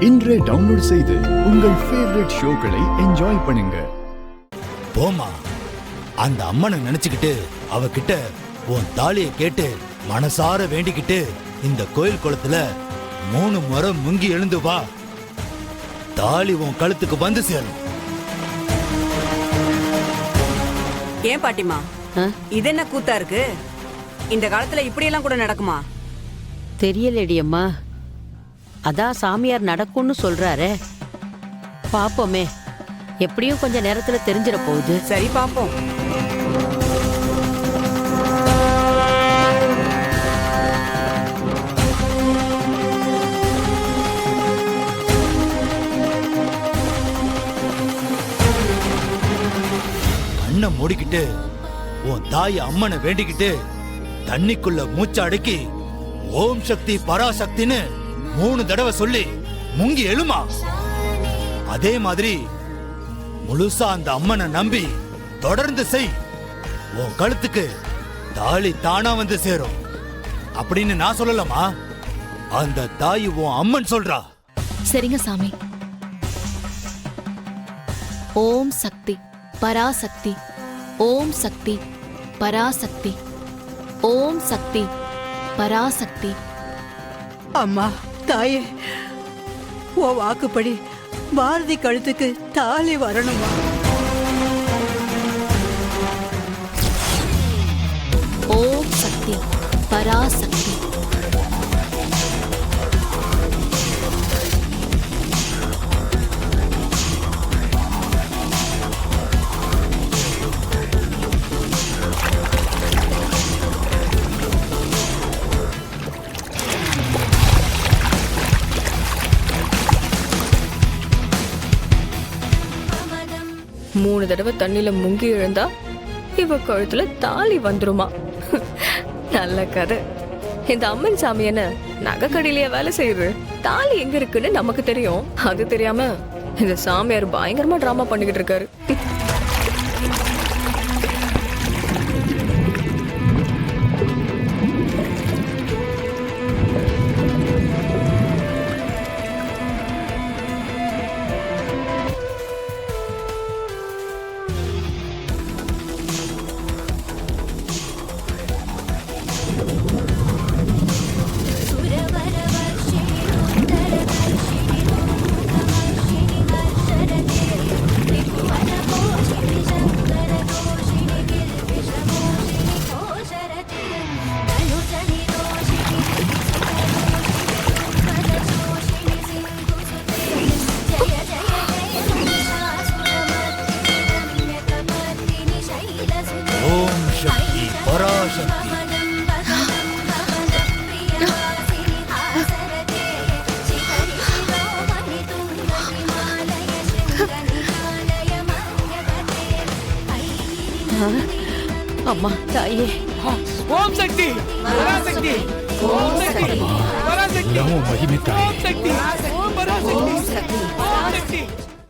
இன்றே டவுன்லோட் செய்து உங்கள் ஃபேவரட் ஷோக்களை என்ஜாய் பண்ணுங்க. போமா, அந்த அம்மனை நினைச்சுக்கிட்டு அவகிட்ட உன் தாலியை கேட்டு மனசார வேண்டிக்கிட்டு இந்த கோயில் குளத்துல 3 முறை முங்கி எழுந்து வா. தாலி உன் கழுத்துக்கு வந்து சேரும். ஏன் பாட்டிமா, இது என்ன கூத்தா இருக்கு? இந்த காலத்துல இப்படி எல்லாம் கூட நடக்குமா? தெரியலடி அம்மா. அதான் சாமியார் நடக்கும்னு சொல்றாரே, பாப்போமே. எப்படியும் கொஞ்ச நேரத்துல தெரிஞ்சிட போகுது. சரி, பாப்போம். கண்ணை மூடிக்கிட்டு உன் தாய் அம்மனை வேண்டிக்கிட்டு தண்ணிக்குள்ள மூச்சை அடக்கி ஓம் சக்தி பராசக்தின்னு 3 தடவை சொல்லி முங்கி எழுமா. அதே மாதிரி முழுசா அந்த அம்மனை நம்பி தொடர்ந்து செய். உன் கழுத்துக்கு தாலி தானா வந்து சேரும் அப்படின்னு நான் சொல்லலாமா? அந்த தாய் உன் அம்மன் சொல்றா. சரிங்க சாமி. ஓம் சக்தி பராசக்தி, ஓம் சக்தி பராசக்தி, ஓம் சக்தி பராசக்தி. அம்மா தாயே, ஓ வாக்குப்படி பாரதி கழுத்துக்கு தாலி வரணுமா? ஓம் சக்தி பராசக்தி. மூணு தடவை தண்ணில முங்கி எழுந்தா இவ கழுத்துல தாலி வந்துருமா? நல்ல கதை. இந்த அம்மன் சாமி என்ன நகைக்கடையிலேயே வேலை செய்யுது? தாலி எங்க இருக்குன்னு நமக்கு தெரியும், அது தெரியாம இந்த சாமியார் பயங்கரமா டிராமா பண்ணிக்கிட்டு இருக்காரு. ஓம் சக்தி பராசக்தி. அம்மா தாயே, ஓம் சக்தி பராசக்தி, ஓம் சக்தி பராசக்தி, மகிமை தாயே. ஓம் சக்தி பராசக்தி, ஓம் சக்தி.